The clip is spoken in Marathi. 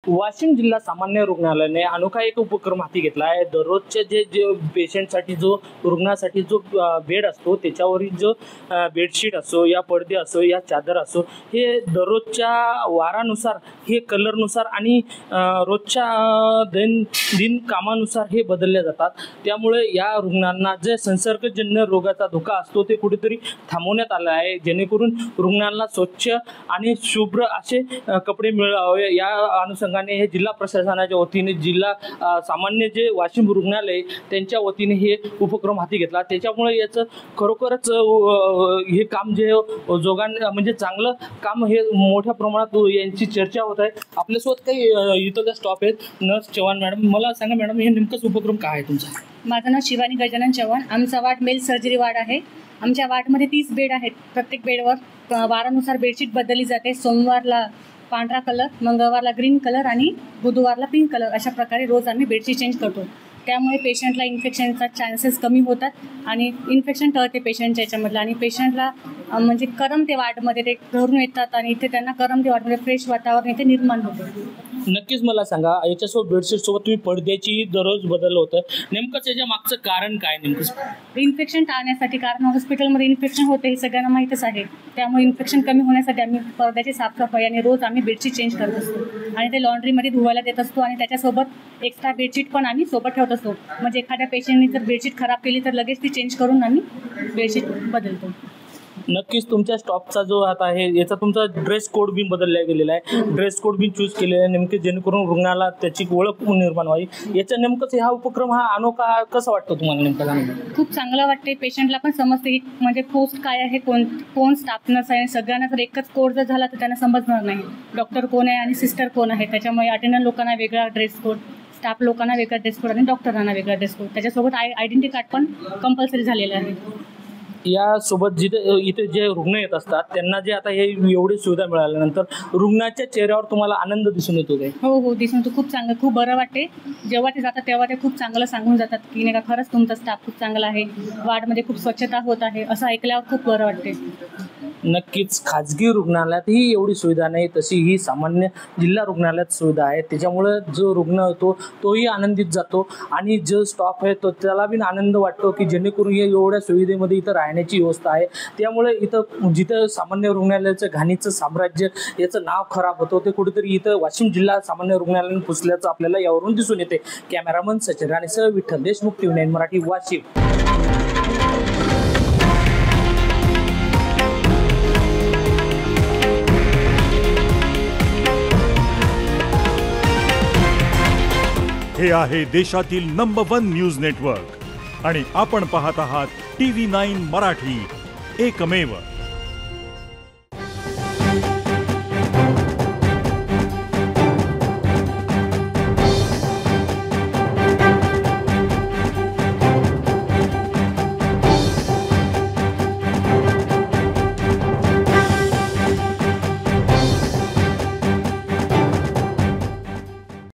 वाशिम जिल्हा सामान्य रुग्णालयाने अनोखा एक उपक्रम हाती घेतला आहे। दररोजचे जे पेशंटसाठी जो रुग्णासाठी जो बेड असतो त्याच्यावरील जो बेडशीट असो या पडदे असो या चादर असो हे दररोजच्या वारानुसार हे कलरनुसार आणि रोजच्या दैनंदिन कामानुसार हे बदलले जातात। त्यामुळे या रुग्णांना जे संसर्गजन्य रोगाचा धोका असतो ते कुठेतरी थांबवण्यात आला आहे, जेणेकरून रुग्णांना स्वच्छ आणि शुभ्र असे कपडे मिळावे या अनुषंगाने हे जिल्हा प्रशासनाच्या वतीने जिल्हा सामान्य जे वाशिम रुग्णालय त्यांच्या वतीने हे उपक्रम हाती घेतला। त्याच्यामुळे याचं खरोखरच हे काम जे म्हणजे चांगलं काम हे मोठ्या प्रमाणात यांची चर्चा होत आहे। आपल्यासोबत काही इथं स्टॉप आहेत। नर्स चव्हाण मॅडम, मला सांगा मॅडम हे नेमकंच उपक्रम काय आहे तुमचा? माझं नाव शिवानी गजानन चव्हाण। आमचा वार्ड मेल सर्जरी वार्ड आहे। आमच्या वार्डमध्ये 30 बेड आहेत। प्रत्येक बेडवर वारानुसार बेडशीट बदलली जाते। सोमवारला पांढरा कलर, मंगळवारला ग्रीन कलर आणि बुधवारला पिंक कलर अशा प्रकारे रोज आम्ही बेडशीट चेंज करतो। त्यामुळे पेशंटला इन्फेक्शनचा चान्सेस कमी होतात आणि इन्फेक्शन टळते पेशंटच्या याच्यामधलं आणि पेशंटला म्हणजे करमते वार्डमध्ये ते घरून येतात आणि इथे त्यांना करमते वार्डमध्ये फ्रेश वातावरण इथे निर्माण होते। नक्कीच मला सांगा याच्यासोबत बेडशीट सोबत तुम्ही पडद्याची दररोज बदल होतं, नेमकंच याच्या मागचं कारण काय? नेमकं इन्फेक्शन टाळण्यासाठी, कारण हॉस्पिटलमध्ये इन्फेक्शन होते हे सगळ्यांना माहीतच आहे। त्यामुळे इन्फेक्शन कमी होण्यासाठी आम्ही पडद्याची साफसफाई आणि रोज आम्ही बेडशीट चेंज करत असतो आणि ते लॉन्ड्रीमध्ये धुवायला देत असतो आणि त्याच्यासोबत एक्स्ट्रा बेडशीट पण आम्ही सोबत ठेवत असतो। म्हणजे एखाद्या पेशंटने जर बेडशीट खराब केली तर लगेच ती चेंज करून आम्ही बेडशीट बदलतो। नक्कीच तुमच्या स्टॉपचा जो आता आहे याचा तुमचा ड्रेस कोड बी बदलला गेलेला आहे, ड्रेस कोड बी चूज केलेला आहे नेमके जेणेकरून रुग्णाला त्याची ओळख निर्माण व्हावी। याचा नेमकंच हा उपक्रम हा अनोखा कसा वाटतो तुम्हाला? नेमका खूप चांगला वाटते। पेशंटला पण समजते की म्हणजे पोस्ट काय आहे, कोण स्टाफ नर्स आहे। सगळ्यांना जर एकच कोड जर झाला तर त्यांना समजणार नाही डॉक्टर कोण आहे आणि सिस्टर कोण आहे। त्याच्यामुळे अटेंडंट लोकांना वेगळा ड्रेस कोड, स्टाफ लोकांना वेगळा ड्रेस कोड आणि डॉक्टरांना वेगळा ड्रेस कोड, त्याच्यासोबत आयडेंटिटी कार्ड पण कंपल्सरी झालेलं आहे। यासोबत इथे जे रुग्ण येत असतात त्यांना जे आता हे एवढी सुविधा मिळाल्यानंतर रुग्णाच्या चेहऱ्यावर तुम्हाला आनंद दिसून येतो काय? हो दिसून येतो। खूप चांगलं, खूप बरं वाटते। जेव्हा ते जातात तेव्हा ते खूप चांगलं सांगून जातात की नाही का खरंच तुमचा स्टाफ खूप चांगला आहे, वार्डमध्ये खूप स्वच्छता होत आहे, असं ऐकल्यावर खूप बरं वाटते। नक्कीच खाजगी रुग्णालयातही एवढी सुविधा नाही, तशी ही सामान्य जिल्हा रुग्णालयात सुविधा आहे। त्याच्यामुळे जो रुग्ण होतो तोही आनंदित जातो आणि जो स्टाफ आहे तो त्याला बी आनंद वाटतो की जेणेकरून हे एवढ्या सुविधेमध्ये इथं राहण्याची व्यवस्था आहे। त्यामुळे इथं जिथं सामान्य रुग्णालयाचं घाणीचं साम्राज्य याचं नाव खराब होतं ते कुठेतरी इथं वाशिम जिल्हा सामान्य रुग्णालयाने पुसल्याचं आपल्याला यावरून दिसून येते। कॅमेरामन सचिन राणेसह विठ्ठल देशमुख, TV9 मराठी, वाशिम। हे आहे देशातील नंबर 1 न्यूज नेटवर्क आणि आपण पाहत आहात TV9 मराठी, एकमेव।